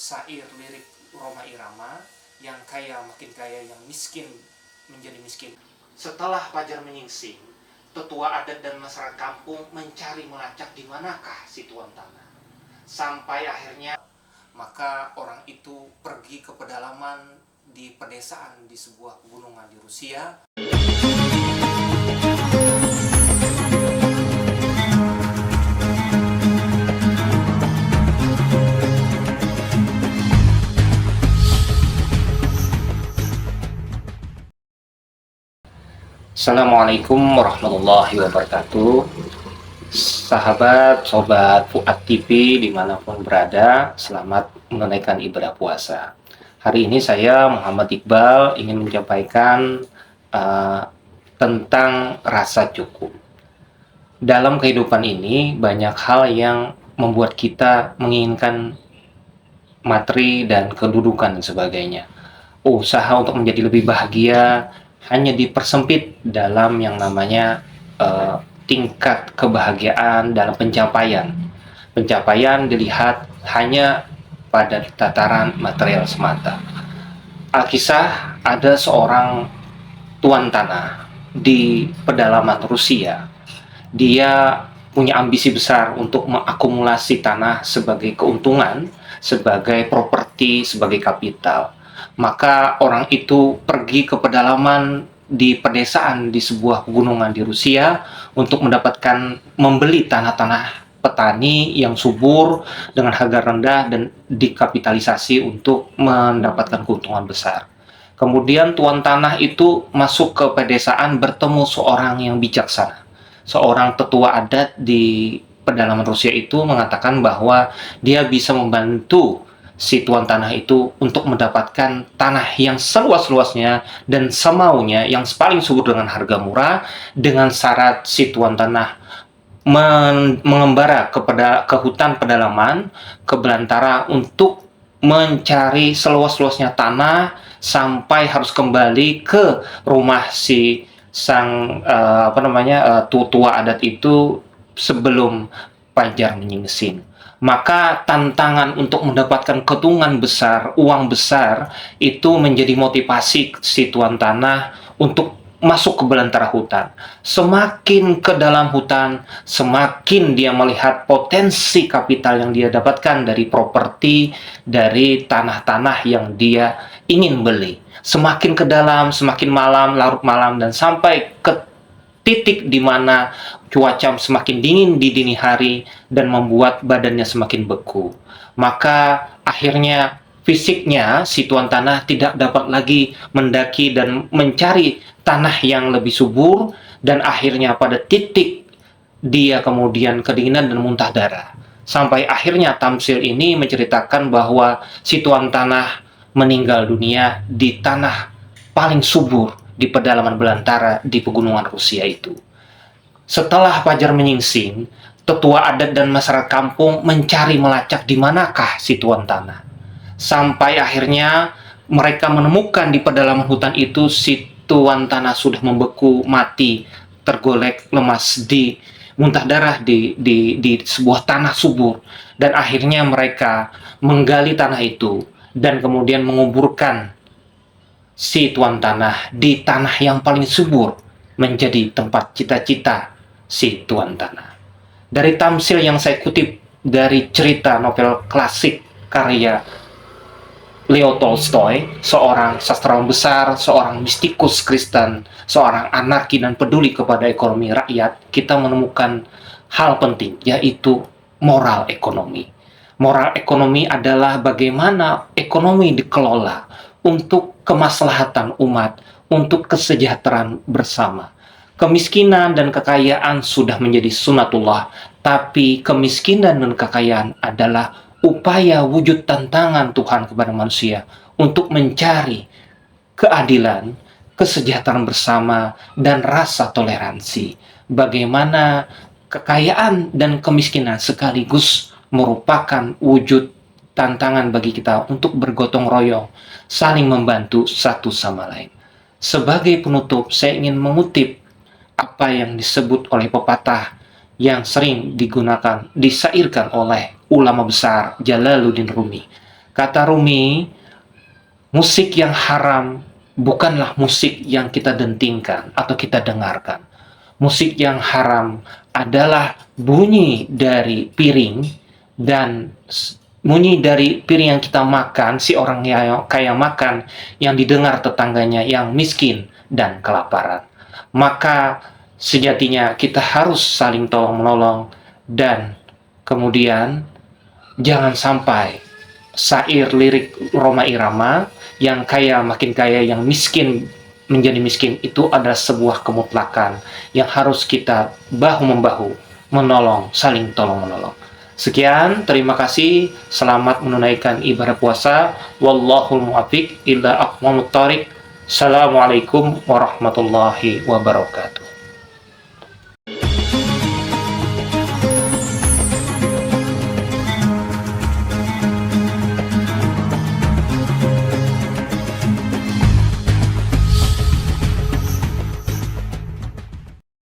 syair lirik Rhoma Irama, yang kaya makin kaya, yang miskin menjadi miskin. Setelah Fajar menyingsing, tetua adat dan masyarakat kampung mencari melacak di manakah si tuan tanah. Sampai akhirnya maka orang itu pergi ke pedalaman di pedesaan di sebuah pegunungan di Rusia. Assalamualaikum warahmatullahi wabarakatuh. Sahabat, sobat Fuad TV dimanapun berada, selamat menunaikan ibadah puasa. Hari ini saya Muhammad Iqbal ingin menyampaikan tentang rasa cukup. Dalam kehidupan ini banyak hal yang membuat kita menginginkan materi dan kedudukan dan sebagainya. Usaha untuk menjadi lebih bahagia hanya dipersempit dalam yang namanya tingkat kebahagiaan dalam pencapaian. Pencapaian dilihat hanya pada tataran material semata. Alkisah, ada seorang tuan tanah di pedalaman Rusia. Dia punya ambisi besar untuk mengakumulasi tanah sebagai keuntungan, sebagai properti, sebagai kapital. Maka orang itu pergi ke pedalaman di pedesaan di sebuah pegunungan di Rusia untuk membeli tanah-tanah petani yang subur dengan harga rendah dan dikapitalisasi untuk mendapatkan keuntungan besar. Kemudian tuan tanah itu masuk ke pedesaan bertemu seorang yang bijaksana. Seorang tetua adat di pedalaman Rusia itu mengatakan bahwa dia bisa membantu si tuan tanah itu untuk mendapatkan tanah yang seluas-luasnya dan semaunya, yang paling subur dengan harga murah, dengan syarat si tuan tanah mengembara ke hutan pedalaman, ke belantara untuk mencari seluas-luasnya tanah sampai harus kembali ke rumah si sang tua adat itu sebelum Fajar menyingsing. Maka tantangan untuk mendapatkan keuntungan besar, uang besar, itu menjadi motivasi si tuan tanah untuk masuk ke belantara hutan. Semakin ke dalam hutan, semakin dia melihat potensi kapital yang dia dapatkan dari properti, dari tanah-tanah yang dia ingin beli. Semakin ke dalam, semakin malam, larut malam, dan sampai ke titik di mana cuaca semakin dingin di dini hari dan membuat badannya semakin beku. Maka akhirnya fisiknya si tuan tanah tidak dapat lagi mendaki dan mencari tanah yang lebih subur, dan akhirnya pada titik dia kemudian kedinginan dan muntah darah. Sampai akhirnya tamsil ini menceritakan bahwa si tuan tanah meninggal dunia di tanah paling subur di pedalaman belantara di pegunungan Rusia itu. Setelah Fajar menyingsing, tetua adat dan masyarakat kampung mencari melacak di manakah si tuan tanah. Sampai akhirnya mereka menemukan di pedalaman hutan itu si tuan tanah sudah membeku, mati, tergolek, lemas, muntah darah di sebuah tanah subur. Dan akhirnya mereka menggali tanah itu dan kemudian menguburkan si tuan tanah di tanah yang paling subur, menjadi tempat cita-cita si tuan tanah. Dari tamsil yang saya kutip dari cerita novel klasik karya Leo Tolstoy, seorang sastrawan besar, seorang mistikus Kristen, seorang anarki dan peduli kepada ekonomi rakyat, kita menemukan hal penting, yaitu moral ekonomi. Moral ekonomi adalah bagaimana ekonomi dikelola untuk kemaslahatan umat, untuk kesejahteraan bersama. Kemiskinan dan kekayaan sudah menjadi sunatullah, tapi kemiskinan dan kekayaan adalah upaya wujud tantangan Tuhan kepada manusia untuk mencari keadilan, kesejahteraan bersama, dan rasa toleransi. Bagaimana kekayaan dan kemiskinan sekaligus merupakan wujud tantangan bagi kita untuk bergotong royong, saling membantu satu sama lain. Sebagai penutup, saya ingin mengutip apa yang disebut oleh pepatah yang sering disairkan oleh ulama besar Jalaluddin Rumi. Kata Rumi, musik yang haram bukanlah musik yang kita dentingkan atau kita dengarkan. Musik yang haram adalah bunyi dari piring dan bunyi dari piring yang kita makan, si orang yang kaya makan, yang didengar tetangganya yang miskin dan kelaparan. Maka sejatinya kita harus saling tolong-menolong, dan kemudian jangan sampai syair lirik Rhoma Irama, yang kaya makin kaya, yang miskin menjadi miskin, itu adalah sebuah kemutlakan yang harus kita bahu-membahu, menolong, saling tolong-menolong. Sekian, terima kasih. Selamat menunaikan ibadah puasa. Wallahul muwaffiq ila aqwamut thoriq. Assalamualaikum warahmatullahi wabarakatuh.